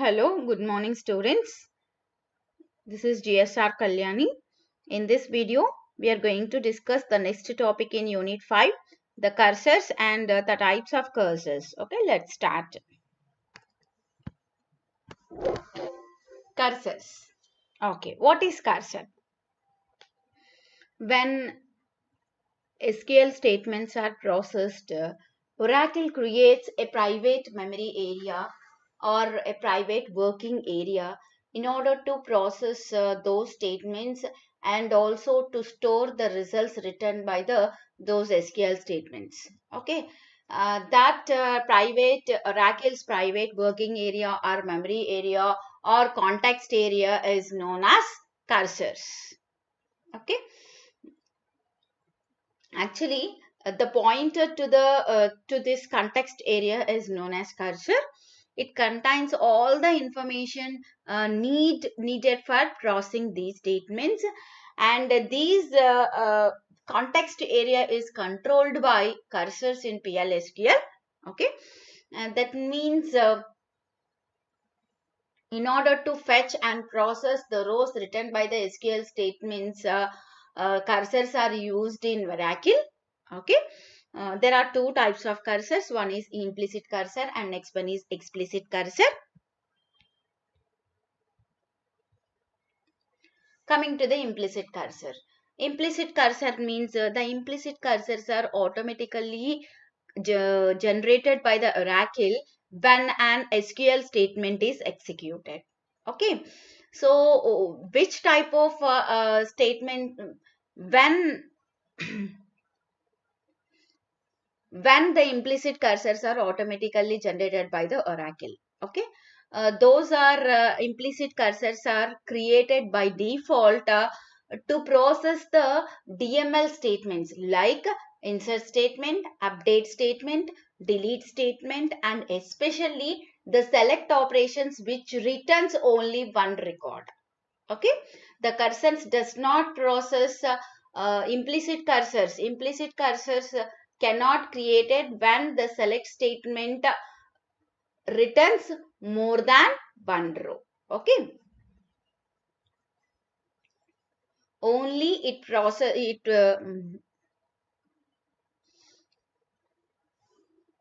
Hello, good morning students. This is GSR Kalyani. In this video, we are going to discuss the next topic in Unit 5, the cursors and the types of cursors. Okay, let's start. Cursors. Okay, what is cursor? When SQL statements are processed, Oracle creates a private memory area or a private working area in order to process those statements and also to store the results written by those SQL statements. Okay, that private Oracle's private working area or memory area or context area is known as cursors. Okay, actually the pointer to this context area is known as cursor. It contains all the information needed for processing these statements, and these context area is controlled by cursors in PLSQL. Okay, and that means in order to fetch and process the rows written by the SQL statements, cursors are used in Oracle. Okay, there are two types of cursors. One is implicit cursor and next one is explicit cursor. Coming to the implicit cursor. Implicit cursor means the implicit cursors are automatically generated by the Oracle when an SQL statement is executed. Okay, so which type of statement when when the implicit cursors are automatically generated by the Oracle? Okay, those are implicit cursors are created by default to process the DML statements like insert statement, update statement, delete statement, and especially the select operations which returns only one record. Okay, the cursors does not process implicit cursors. Implicit cursors cannot created when the select statement returns more than one row. Okay, only it process it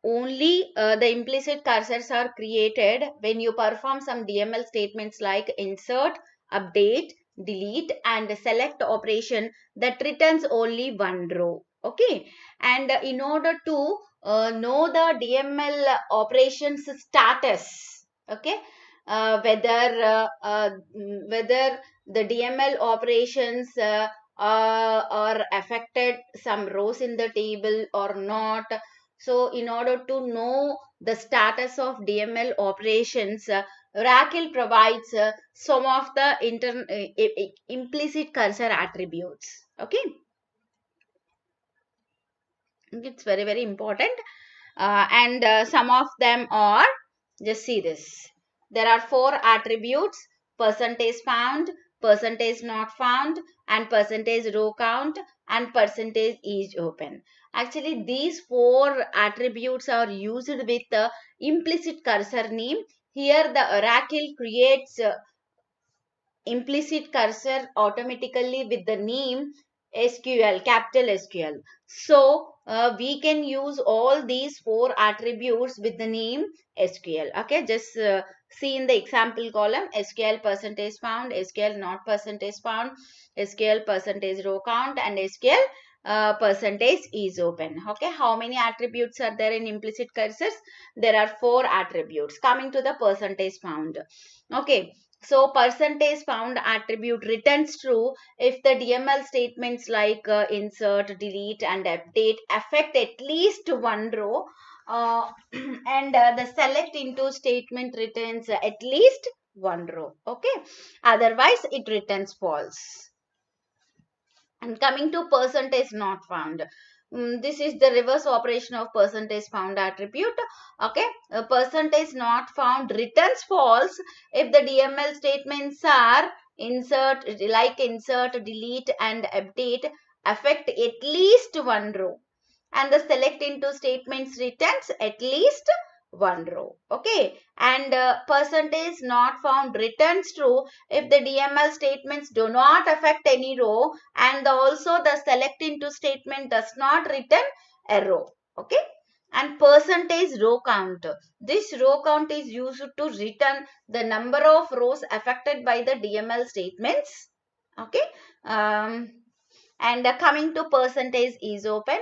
only the implicit cursors are created when you perform some DML statements like insert, update, delete, and select operation that returns only one row. Okay, and in order to know the DML operations status, okay, whether the DML operations are affected some rows in the table or not. So in order to know the status of DML operations, Oracle provides some of the implicit cursor attributes. Okay, it's very very important, and some of them are, just see this. There are four attributes: percentage found, percentage not found, and percentage row count, and percentage is open. Actually, these four attributes are used with the implicit cursor name. Here the Oracle creates implicit cursor automatically with the name SQL, capital SQL. So we can use all these four attributes with the name SQL. Okay, just see in the example column: SQL percentage found, SQL not percentage found, SQL percentage row count, and SQL percentage is open. Okay, how many attributes are there in implicit cursors? There are four attributes. Coming to the percentage found. Okay, so percentage found attribute returns true if the DML statements like insert, delete, and update affect at least one row, and the select into statement returns at least one row. Okay, otherwise it returns false. And coming to percentage not found, this is the reverse operation of percentage found attribute. Okay, percentage not found returns false if the DML statements are insert, delete, and update affect at least one row, and the select into statements returns at least one row. Okay, and percentage not found returns true if the DML statements do not affect any row, and also the select into statement does not return a row. Okay, and percentage row count. This row count is used to return the number of rows affected by the DML statements. Okay, and coming to percentage is open.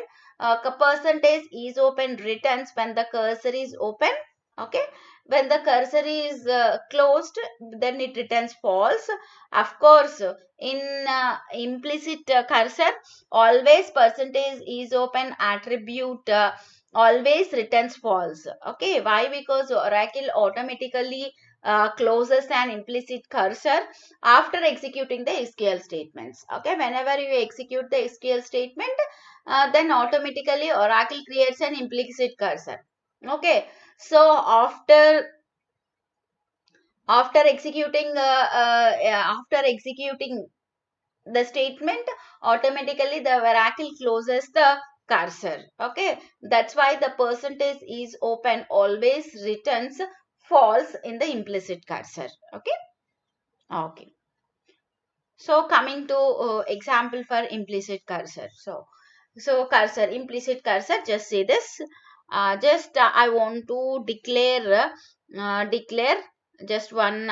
Percentage is open returns when the cursor is open. Okay, when the cursor is closed, then it returns false. Of course, in implicit cursor, always percentage is open attribute always returns false. Okay, why? Because Oracle automatically closes an implicit cursor after executing the SQL statements. Okay, whenever you execute the SQL statement, then automatically Oracle creates an implicit cursor. Okay, so after executing the statement, automatically the Oracle closes the cursor. Okay, that's why the percentage is open always returns false in the implicit cursor. Okay, okay. So coming to example for implicit cursor. So cursor, implicit cursor, just say this. I want to declare just one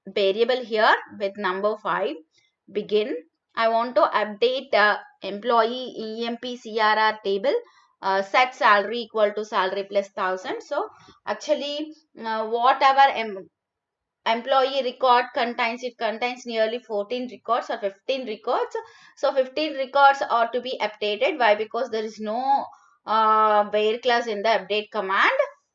variable here with number 5, begin. I want to update employee EMP table. Set salary equal to salary plus 1000. So actually whatever employee record contains, it contains nearly 14 records or 15 records. So 15 records are to be updated. Why? Because there is no where clause in the update command.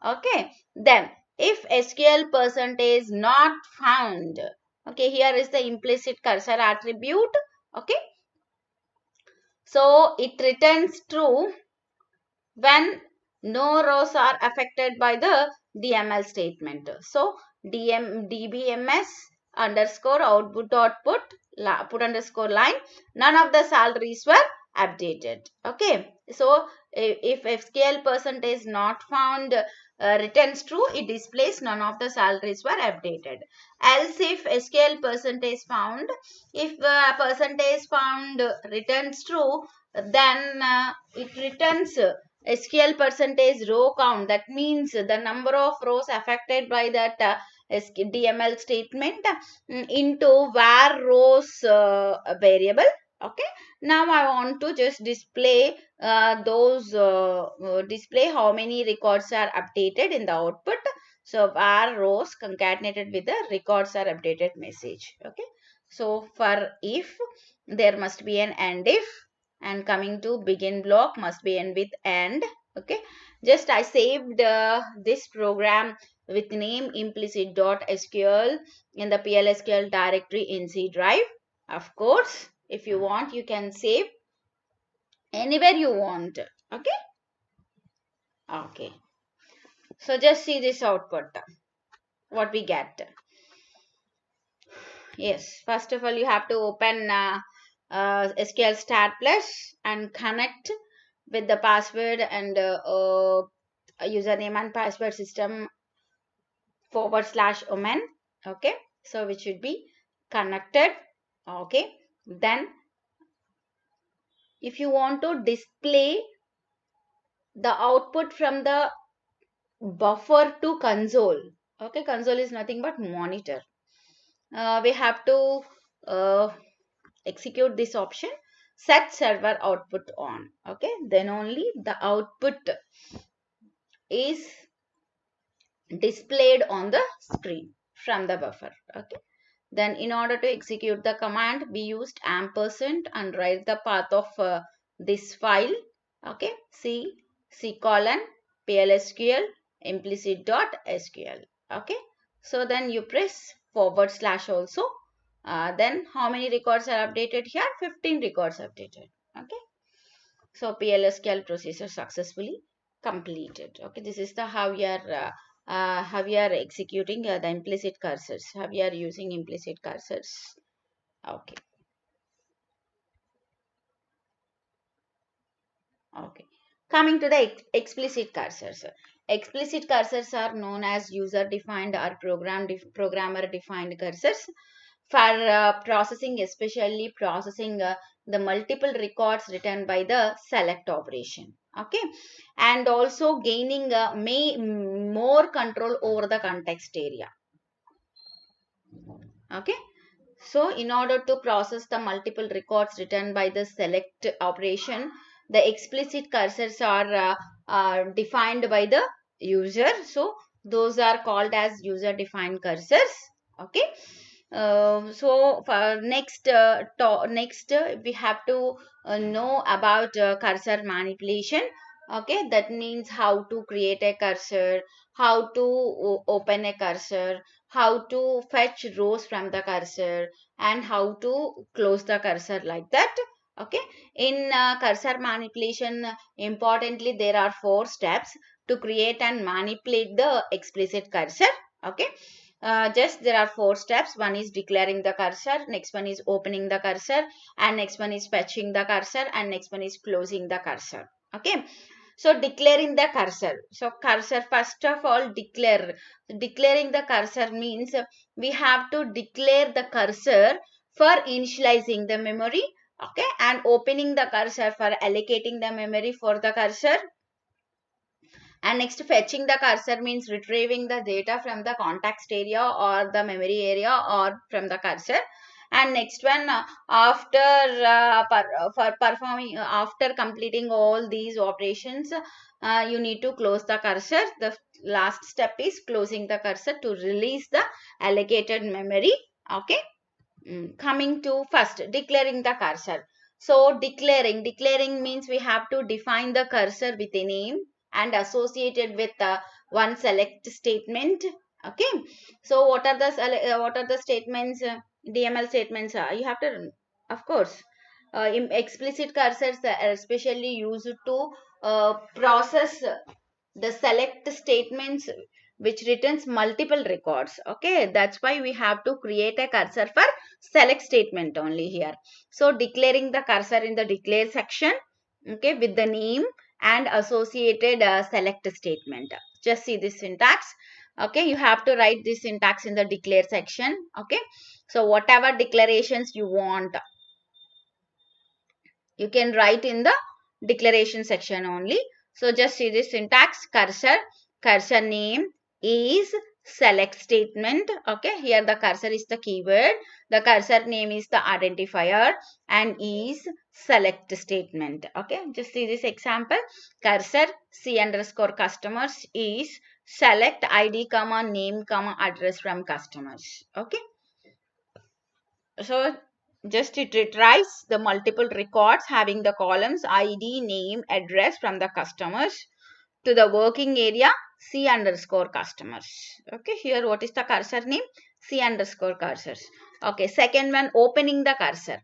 Okay, then if SQL percentage not found, okay, here is the implicit cursor attribute. Okay, so it returns true when no rows are affected by the DML statement. So DBMS underscore output put underscore line, none of the salaries were updated. Okay, so if SQL percentage not found returns true, it displays none of the salaries were updated. Else if SQL percentage found, if percentage found returns true, then it returns SQL percentage row count. That means the number of rows affected by that DML statement into var rows variable. Okay, now I want to just display display how many records are updated in the output. So var rows concatenated with the records are updated message. Okay, so for if, there must be an and if, and coming to begin block must be end with and. Okay, just I saved this program with name implicit.sql in the PLSQL directory in C drive. Of course, if you want, you can save anywhere you want. Okay, okay. So just see this output, what we get. Yes, first of all, you have to open SQL Stat Plus and connect with the password and username and password system /omen. Okay, so which should be connected. Okay, then if you want to display the output from the buffer to console, okay, console is nothing but monitor. We have to execute this option, set server output on. Okay, then only the output is displayed on the screen from the buffer. Okay, then in order to execute the command, we used ampersand and write the path of this file. Okay, c colon plsql implicit.sql. Okay, so then you press / also. Then how many records are updated here? 15 records updated. Okay, so PLSQL procedure successfully completed. Okay, this is the how you are executing the implicit cursors, how you are using implicit cursors. Okay, okay. Coming to the explicit cursors. Explicit cursors are known as user defined or programmer defined cursors for processing, especially processing the multiple records written by the select operation. Okay, and also gaining more control over the context area. Okay, so in order to process the multiple records written by the select operation, the explicit cursors are defined by the user. So those are called as user defined cursors. Okay. So for next we have to know about cursor manipulation. Okay, that means how to create a cursor, how to open a cursor, how to fetch rows from the cursor, and how to close the cursor, like that. Okay, in cursor manipulation, importantly, there are 4 steps to create and manipulate the explicit cursor. Okay, just there are 4 steps. One is declaring the cursor, next one is opening the cursor, and next one is fetching the cursor, and next one is closing the cursor. Okay, so declaring the cursor. So cursor, first of all, declaring the cursor means we have to declare the cursor for initializing the memory. Okay, and opening the cursor for allocating the memory for the cursor. And next, fetching the cursor means retrieving the data from the context area or the memory area or from the cursor. And next one, for performing, after completing all these operations, you need to close the cursor. The last step is closing the cursor to release the allocated memory. Okay. Coming to first, declaring the cursor. So declaring means we have to define the cursor with a name and associated with one select statement. Okay, so what are the statements, DML statements? You have to, of course, explicit cursors are especially used to process the select statements which returns multiple records. Okay, that's why we have to create a cursor for select statement only here. So declaring the cursor in the declare section, okay, with the name and associated select statement. Just see this syntax. Okay, you have to write this syntax in the declare section. Okay, so whatever declarations you want, you can write in the declaration section only. So just see this syntax. Cursor name is select statement. Okay, here the cursor is the keyword, the cursor name is the identifier, and is select statement. Okay, just see this example. Cursor C underscore customers is select ID comma name comma address from customers. Okay, so just it retrieves the multiple records having the columns ID, name, address from the customers to the working area C underscore customers. Okay, here what is the cursor name? C underscore cursors. Okay, second one, opening the cursor.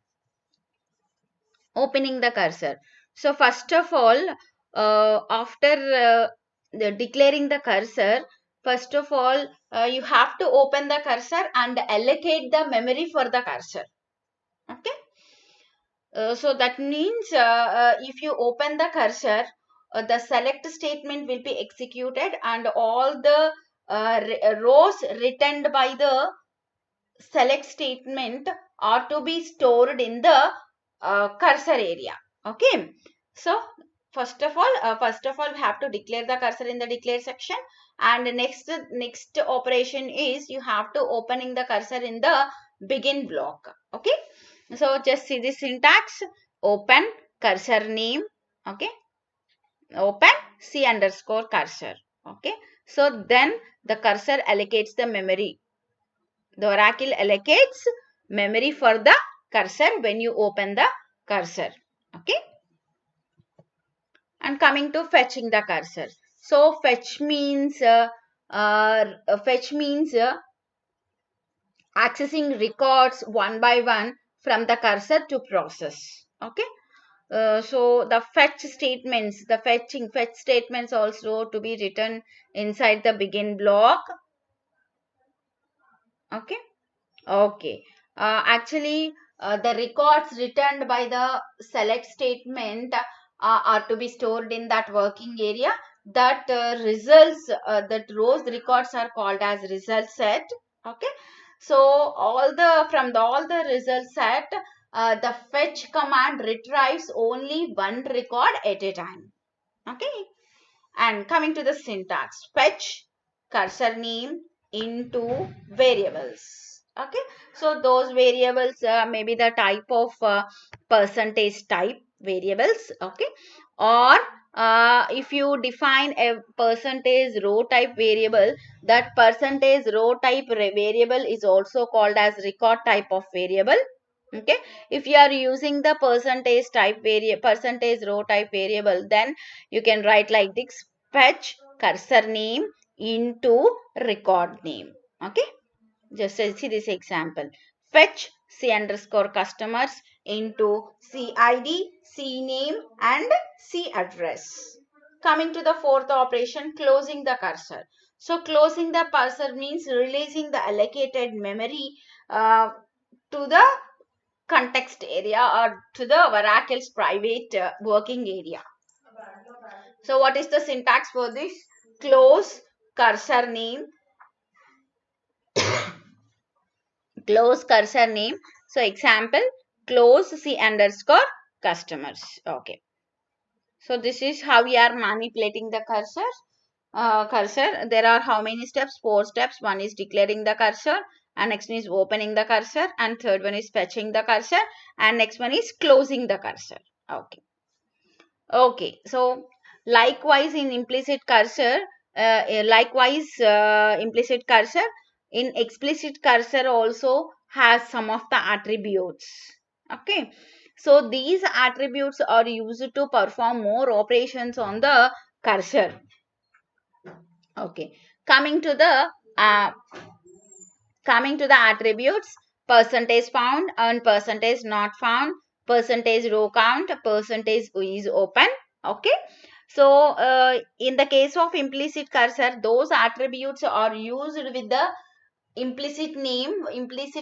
Opening the cursor. So first of all, after declaring the cursor, first of all, you have to open the cursor and allocate the memory for the cursor. Okay, so that means if you open the cursor, the select statement will be executed and all the rows written by the select statement are to be stored in the cursor area. Okay, so first of all we have to declare the cursor in the declare section, and next operation is you have to opening the cursor in the begin block. Okay, so just see the syntax. Open cursor name. Okay, open C underscore cursor. Okay, so then the cursor allocates the memory. The Oracle allocates memory for the cursor when you open the cursor. Okay, and coming to fetching the cursor. So fetch means accessing records one by one from the cursor to process. Okay, so the fetch statements also to be written inside the begin block. Okay, okay. Actually, the records returned by the select statement are to be stored in that working area. that results, that rows records are called as result set. Okay, so all the result set, the fetch command retrieves only one record at a time. Okay, and coming to the syntax, fetch cursor name into variables. Okay, so those variables may be the type of percentage type variables. Okay, or if you define a percentage row type variable, that percentage row type variable is also called as record type of variable. Okay, if you are using the percentage row type variable, then you can write like this: fetch cursor name into record name. Okay, just see this example: fetch c underscore customers into cid, cname and c address. Coming to the fourth operation, closing the cursor. So closing the cursor means releasing the allocated memory to the context area or to the Oracle's private working area. So what is the syntax for this? Close cursor name, close cursor name. So example, close c underscore customers. Okay. So this is how we are manipulating the cursor. There are how many steps? 4 steps. One is declaring the cursor, and next one is opening the cursor, and third one is fetching the cursor, and next one is closing the cursor. Okay. Okay, so likewise in implicit cursor, implicit cursor, in explicit cursor also has some of the attributes. Okay, so these attributes are used to perform more operations on the cursor. Okay, coming to the attributes: percentage found and percentage not found, percentage row count, percentage is open. Okay, so in the case of implicit cursor, those attributes are used with the implicit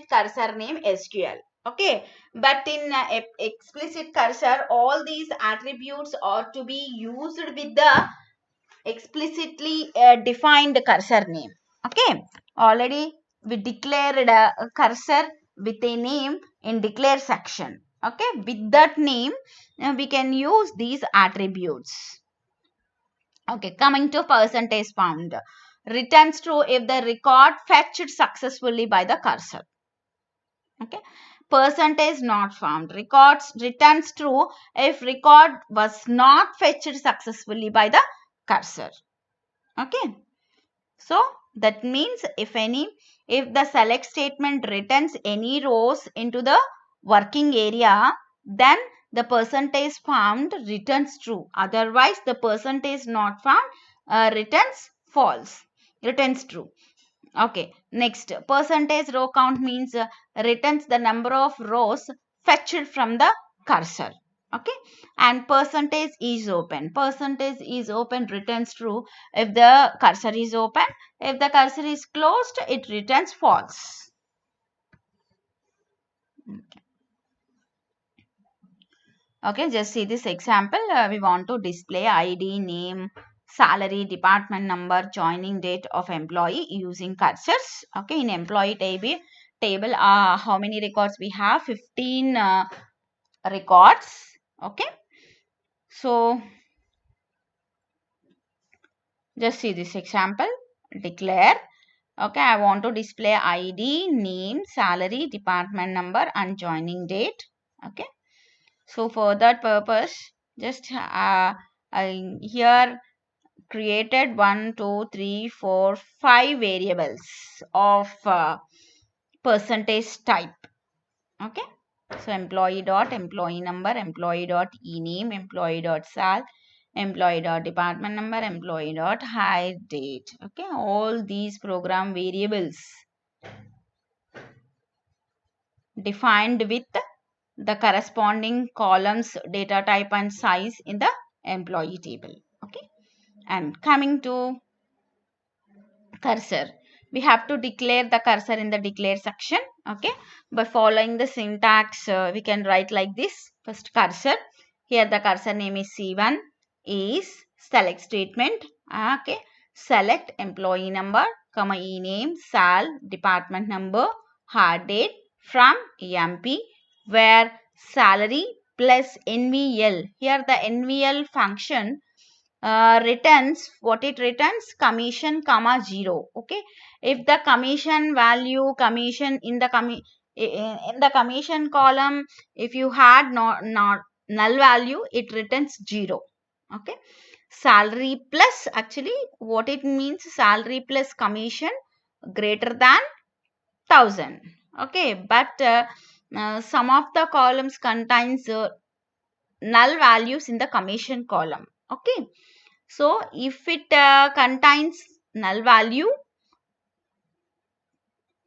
cursor name SQL. Okay, but in explicit cursor, all these attributes are to be used with the explicitly defined cursor name. Okay, already we declared a cursor with a name in declare section. Okay, with that name we can use these attributes. Okay, coming to percentage found, returns true if the record fetched successfully by the cursor. Okay, percentage not found, returns true if record was not fetched successfully by the cursor. Okay, so that means if the select statement returns any rows into the working area, then the percentage found returns true. Otherwise, the percentage not found returns true. Okay, next, percentage row count means returns the number of rows fetched from the cursor. Okay, and percentage is open returns true if the cursor is open. If the cursor is closed, it returns false. Okay, just see this example. We want to display ID, name, salary, department number, joining date of employee using cursors. Okay, in employee table, how many records we have? 15 records. Okay, so just see this example. Declare. Okay, I want to display ID, name, salary, department number and joining date. Okay, so for that purpose, just I here created 1, 2, 3, 4, 5 variables of percentage type. Okay, so employee dot employee number, employee dot ename, employee dot sal, employee dot department number, employee dot hire date. Okay, all these program variables defined with the corresponding columns, data type and size in the employee table. Okay, and coming to cursor, we have to declare the cursor in the declare section. Okay, by following the syntax, we can write like this. First, cursor. Here the cursor name is C1 is select statement. Okay, select employee number, comma e-name, sal, department number, hard date from EMP, where salary plus NVL. Here the NVL function returns what it returns, commission comma 0. Okay, if the commission value, commission in the commission column, if you had not null value, it returns 0. Okay, salary plus, actually what it means, salary plus commission greater than 1000. Okay, but some of the columns contains null values in the commission column. Okay, so if it contains null value,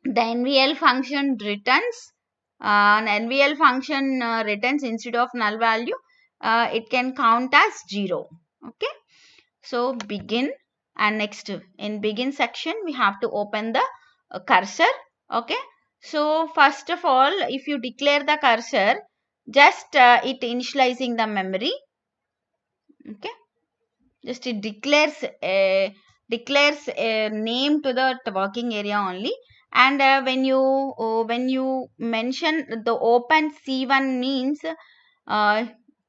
the NVL function returns, an NVL function returns instead of null value, it can count as 0. Okay, so begin, and next in begin section we have to open the cursor. Okay, so first of all, if you declare the cursor, just it initializing the memory. Okay, just it declares a name to the working area only, and when you mention the open C1 means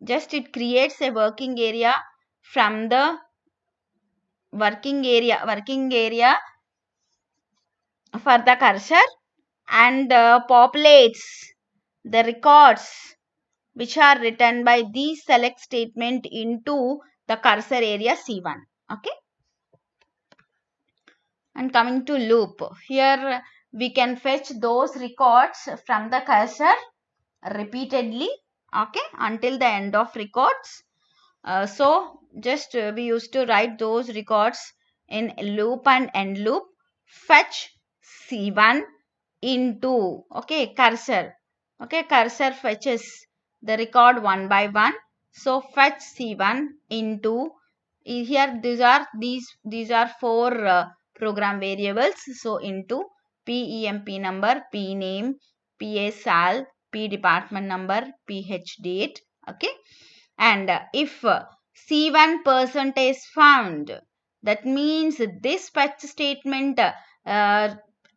just it creates a working area from the working area for the cursor, and populates the records which are written by these select statement into the cursor area C1. Okay, and coming to loop, here we can fetch those records from the cursor repeatedly, okay, until the end of records. So just we used to write those records in loop and end loop. Fetch C1 into, okay, cursor. Okay, cursor fetches the record one by one. So fetch C1 into, here these are four program variables. So into PEMP number, P name, PA sal, P department number, PH date. Okay, and if C1 percentage found, that means this fetch statement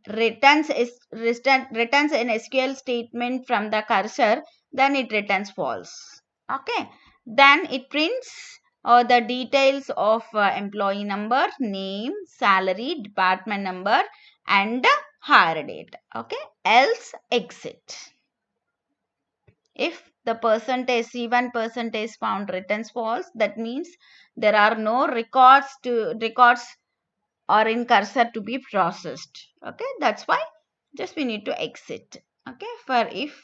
returns an SQL statement from the cursor, then it returns false. Okay, then it prints the details of employee number, name, salary, department number, and hire date. Okay, else exit. If the percentage C1 percentage found returns false, that means there are no records or in cursor to be processed. Okay, that's why just we need to exit. Okay, for if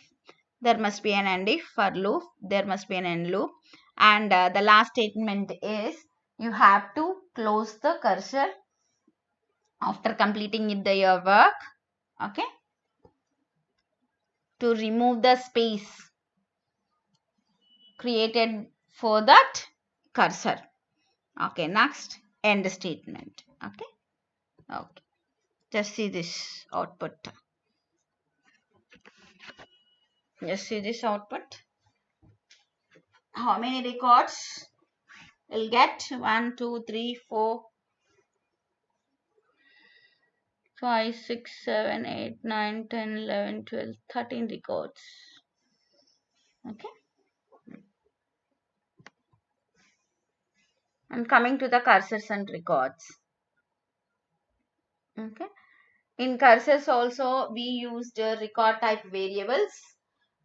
there must be an end, if for loop there must be an end loop, and the last statement is you have to close the cursor after completing your work. Okay, to remove the space created for that cursor. Okay, next end statement. Okay, just see this output. Just see this output. How many records will get? 1, 2, 3, 4, 5, 6, 7, 8, 9, 10, 11, 12, 13 records. Okay, and coming to the cursors and records. Okay, in cursors also we used record type variables.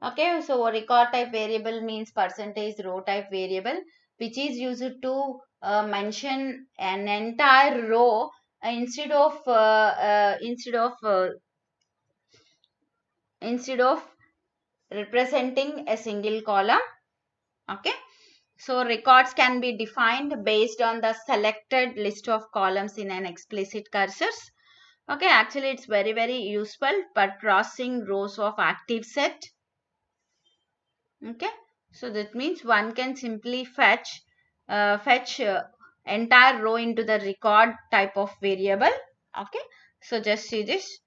Okay, so a record type variable means percentage row type variable, which is used to mention an entire row instead of representing a single column. Okay, so records can be defined based on the selected list of columns in an explicit cursors. Okay, actually it's very useful for processing rows of active set. Okay, so that means one can simply fetch entire row into the record type of variable. Okay, so just see this,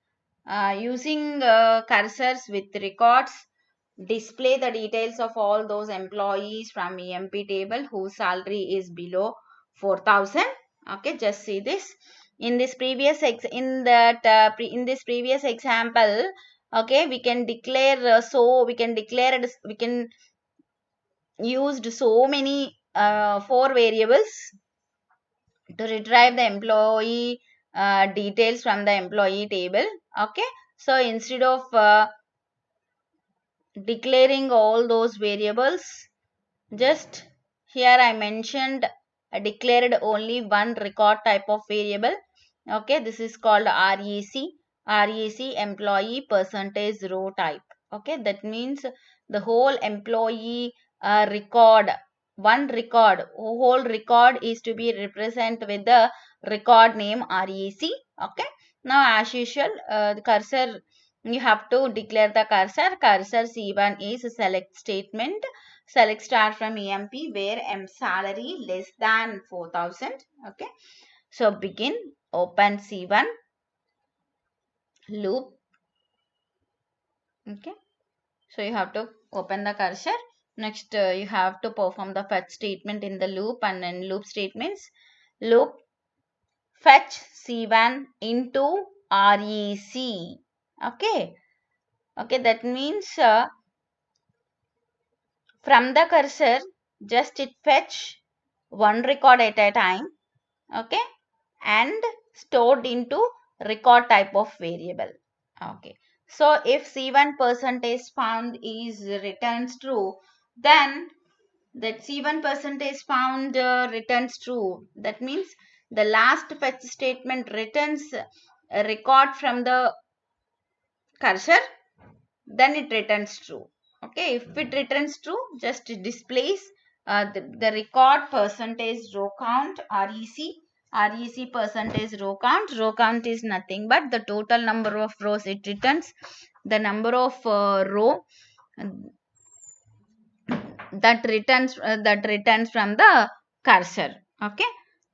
using cursors with records, display the details of all those employees from EMP table whose salary is below 4000. Okay, just see this. In this previous in this previous example, okay, we can declare we can used so many four variables to retrieve the employee details from the employee table. Okay, so instead of declaring all those variables, just here I mentioned declared only one record type of variable. Okay, this is called REC employee percentage row type. Okay, that means the whole employee record, one record, whole record is to be represented with the record name REC. Okay, now as usual, the cursor, you have to declare the cursor C1 is select statement, select star from EMP where M salary less than 4,000. Okay, so begin, open C1 loop. Okay, so you have to open the cursor. Next you have to perform the fetch statement in the loop, and then loop statements. Loop fetch C1 into REC. Okay, okay, that means from the cursor, just it fetch one record at a time. Okay, and stored into record type of variable. Okay, so if C1 percentage found is returns true, then that C1 percentage found returns true. That means the last fetch statement returns a record from the cursor, then it returns true. Okay, if it returns true, just displays the record percentage row count, REC percentage row count. Row count is nothing but the total number of rows it returns, the number of row that returns from the cursor. Okay,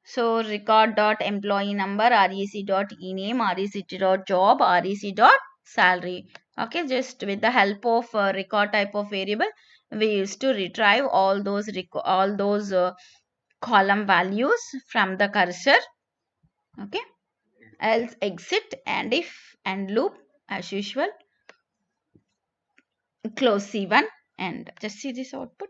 so record dot employee number, REC dot ename, REC dot job, REC dot salary. Okay, just with the help of record type of variable, we used to retrieve all those column values from the cursor. Okay, else exit and if and loop as usual, close C1 and just see this output.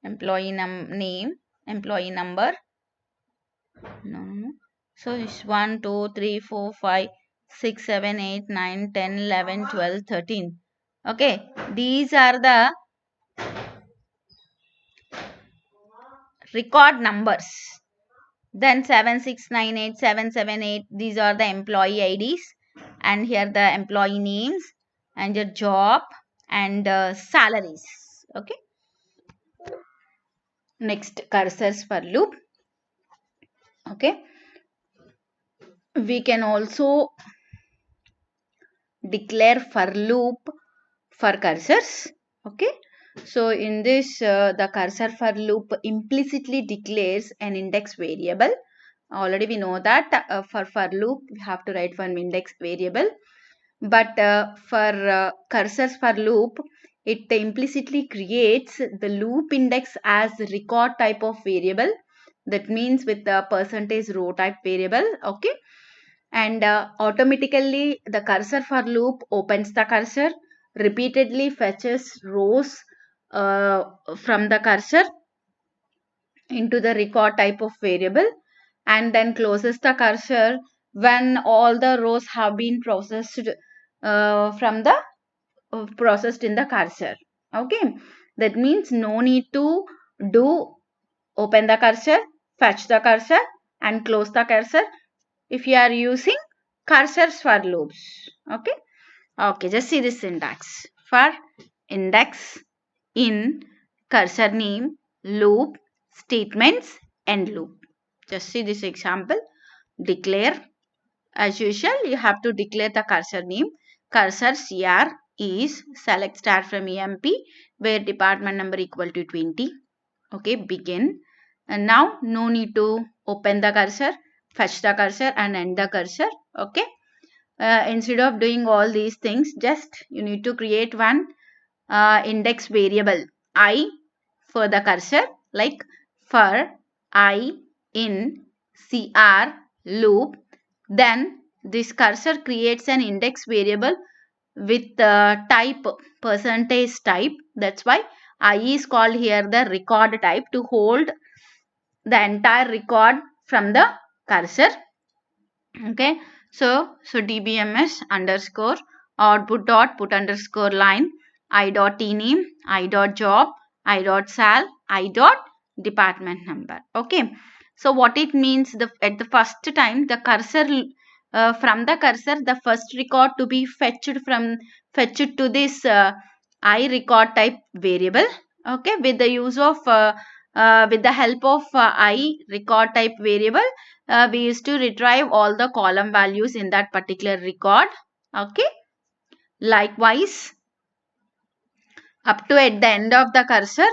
Employee name, employee number. No. So it's 1, 2, 3, 4, 5, 6, 7, 8, 9, 10, 11, 12, 13. Okay, these are the record numbers. Then 7, 6, 9, 8, 7, 7, 8, these are the employee IDs, and here the employee names and your job and salaries. Okay, next cursors for loop. Okay, we can also declare for loop for cursors. Okay, so in this the cursor for loop implicitly declares an index variable. Already we know that for loop we have to write one index variable, but for cursors for loop, it implicitly creates the loop index as record type of variable. That means with the percentage row type variable. Okay, and automatically the cursor for loop opens the cursor, repeatedly fetches rows from the cursor into the record type of variable, and then closes the cursor when all the rows have been processed from the processed in the cursor. Okay, that means no need to do open the cursor, fetch the cursor and close the cursor if you are using cursors for loops. Okay, okay, just see this syntax. For index, in, cursor name, loop, statements, end loop. Just see this example. Declare. As usual, you have to declare the cursor name. Cursor CR is select star from EMP where department number equal to 20. Okay, begin. And now no need to open the cursor, fetch the cursor and end the cursor. Okay, instead of doing all these things, just you need to create one index variable I for the cursor, like for I in CR loop, then this cursor creates an index variable with type percentage type. That's why I is called here the record type to hold the entire record from the cursor. Okay, so dbms underscore output dot put underscore line I dot t name, I dot job, I dot sal, I dot department number. Okay, so what it means, at the first time the cursor from the cursor, the first record to be fetched to this I record type variable. Okay, with the use of with the help of I record type variable, we used to retrieve all the column values in that particular record. Okay, likewise, up to at the end of the cursor,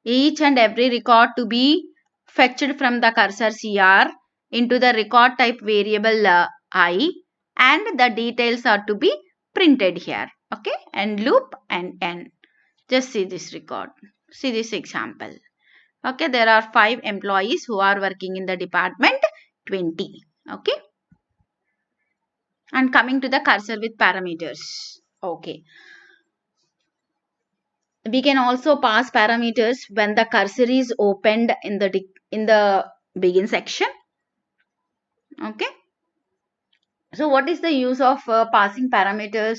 each and every record to be fetched from the cursor CR into the record type variable I, and the details are to be printed here. Okay, and loop and end. Just see this record. See this example. Okay, there are 5 employees who are working in the department 20. Okay, and coming to the cursor with parameters. Okay, we can also pass parameters when the cursor is opened in the begin section. Okay, so what is the use of passing parameters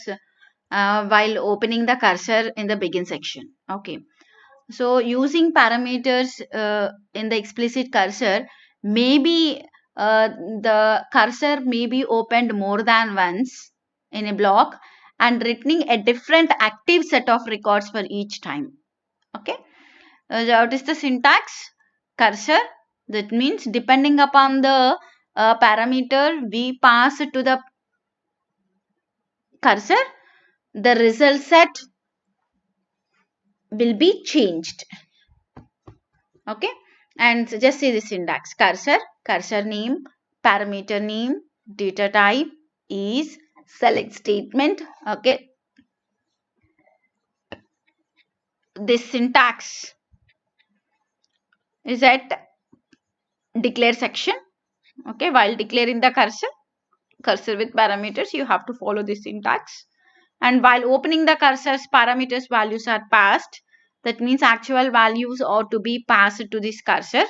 while opening the cursor in the begin section? Okay, so using parameters in the explicit cursor, maybe the cursor may be opened more than once in a block and returning a different active set of records for each time. Okay, what is the syntax? Cursor, that means depending upon the parameter we pass to the cursor, the result set will be changed. Okay, and so just see the syntax. Cursor name, parameter name, data type is select statement. Okay, this syntax is at declare section. Okay, while declaring the cursor with parameters, you have to follow this syntax. And while opening the cursors, parameters values are passed. That means actual values are to be passed to this cursor.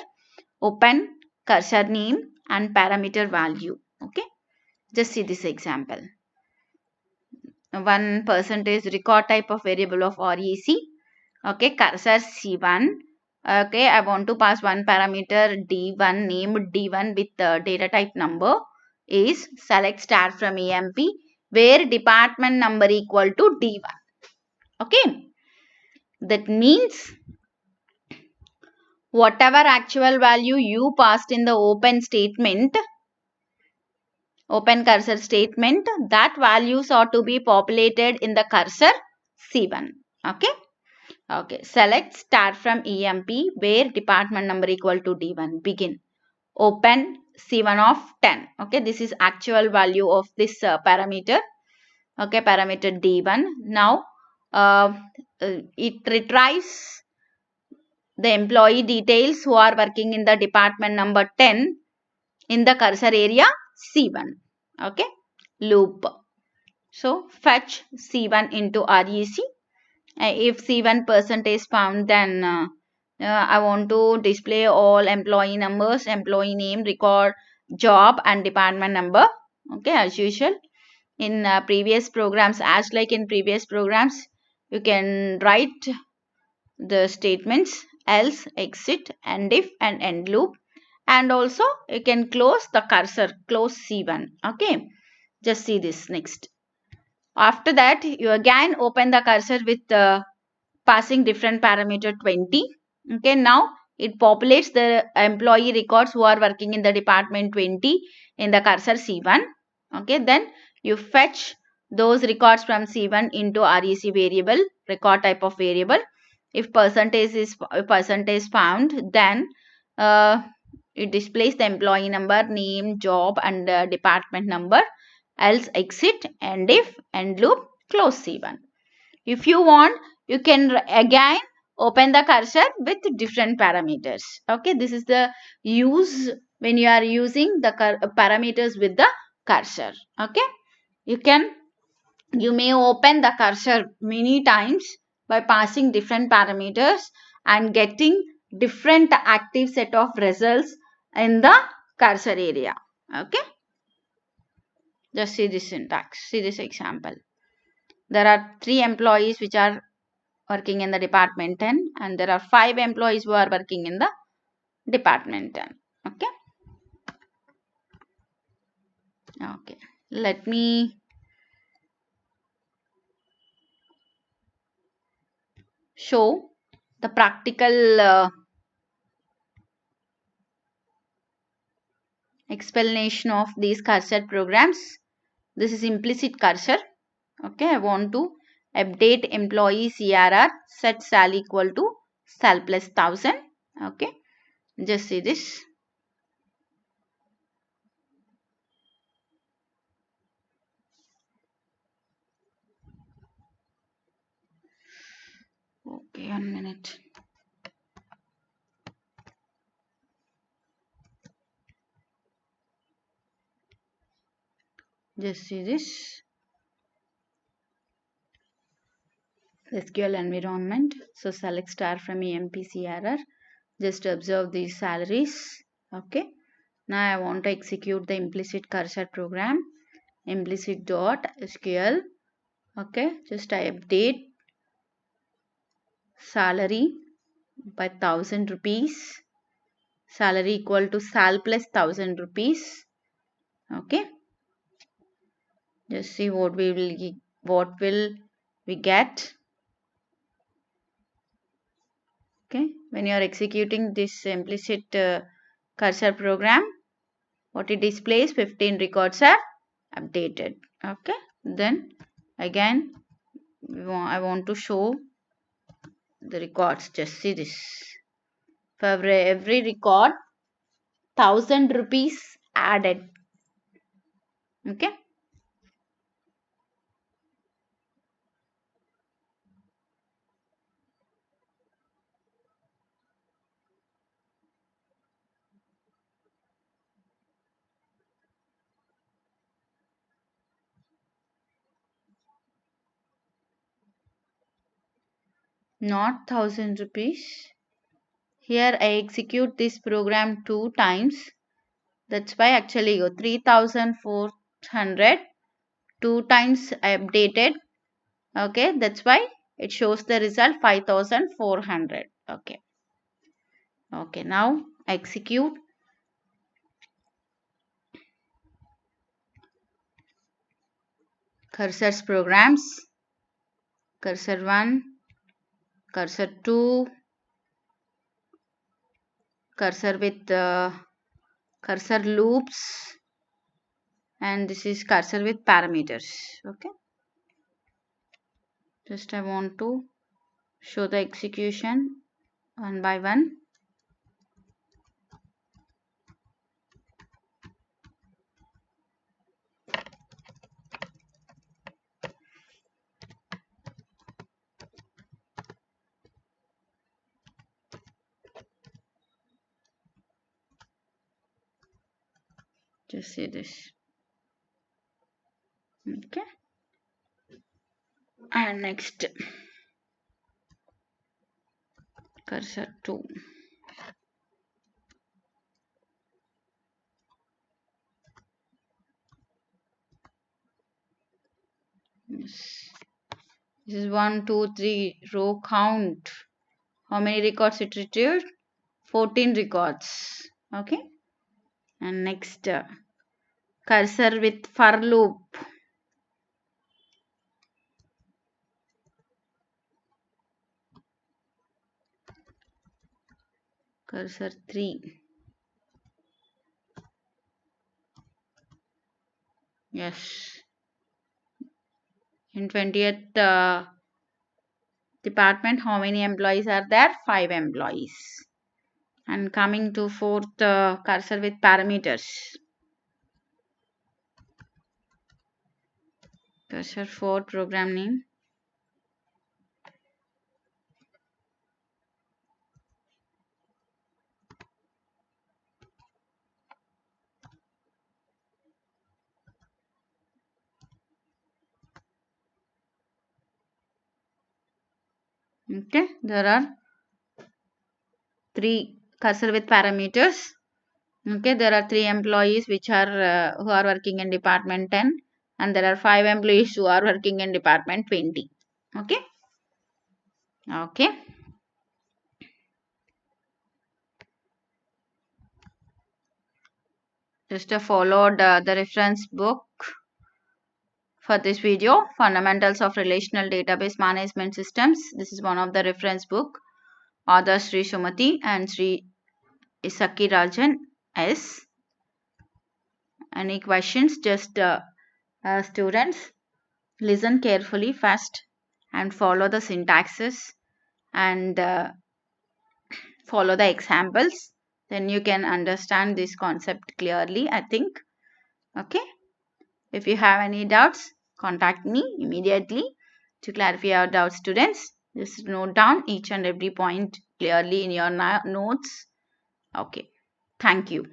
Open cursor name and parameter value. Okay, just see this example. 1% is record type of variable of REC. Okay, cursor C1. Okay, I want to pass one parameter D1, named D1 with the data type number is select star from EMP where department number equal to D1. Okay, that means whatever actual value you passed in the open statement, open cursor statement, that values are to be populated in the cursor C1. Okay. Okay. Select start from EMP where department number equal to D1. Begin. Open C1 of 10. Okay. This is actual value of this parameter. Okay. Parameter D1. Now, it retrieves the employee details who are working in the department number 10 in the cursor area C1. Okay, loop. So fetch C1 into REC. If C1% is found, then I want to display all employee numbers, employee name, record, job and department number. Okay, as usual in previous programs, as like in previous programs, you can write the statements else, exit, and if and end loop, and also you can close the cursor, close C1. Okay, just see this next. After that, you again open the cursor with passing different parameter 20. Okay, now it populates the employee records who are working in the department 20 in the cursor C1. Okay, then you fetch those records from C1 into REC variable, record type of variable. If percentage is found, then it displays the employee number, name, job and department number, else exit, and if, end loop, close C1. If you want, you can again open the cursor with different parameters. Okay, this is the use when you are using the parameters with the cursor. Okay, you may open the cursor many times by passing different parameters and getting different active set of results in the cursor area. Okay, just see this syntax, see this example. There are 3 employees which are working in the department 10 and there are 5 employees who are working in the department 10. Okay, okay, let me show the practical explanation of these cursor programs. This is implicit cursor. Okay, I want to update employee CRR, set sal equal to sal plus 1000. Okay, just see this. Okay, 1 minute. Just see this. SQL environment. So select star from EMP-CRR. Just observe these salaries. Okay. Now I want to execute the implicit cursor program. Implicit.sql. Okay. Just I update salary by 1000 rupees. Salary equal to sal plus 1000 rupees. Okay. Just see what will we get. Okay, when you are executing this implicit cursor program, what it displays, 15 records are updated. Okay, then again I want to show the records. Just see this. For every record, 1000 rupees added. Okay, not 1000 rupees. Here I execute this program 2 times. That's why actually 3400 2 times I updated. Okay, that's why it shows the result 5400. Okay, okay, now execute. Cursors programs, cursor 1, cursor 2, cursor with cursor loops, and this is cursor with parameters. Okay, just I want to show the execution one by one. Just see this. Okay, and next cursor 2. Yes. This is 1, 2, 3 row count. How many records it retrieved? 14 records. Okay. And next cursor with for loop. Cursor 3. Yes. In 20th department, how many employees are there? 5 employees. And coming to 4th cursor with parameters. Cursor 4 program name. Okay, there are 3 cursor with parameters. Okay, there are 3 employees which are who are working in department 10, and there are 5 employees who are working in department 20. Okay. Okay. Just followed the reference book for this video, Fundamentals of Relational Database Management Systems. This is one of the reference book. Author Sri Sumati and Sri Isaki Rajan S. Any questions? Just students, listen carefully first and follow the syntaxes and follow the examples. Then you can understand this concept clearly, I think. Okay. If you have any doubts, contact me immediately to clarify your doubts, students. Just note down each and every point clearly in your notes. Okay. Thank you.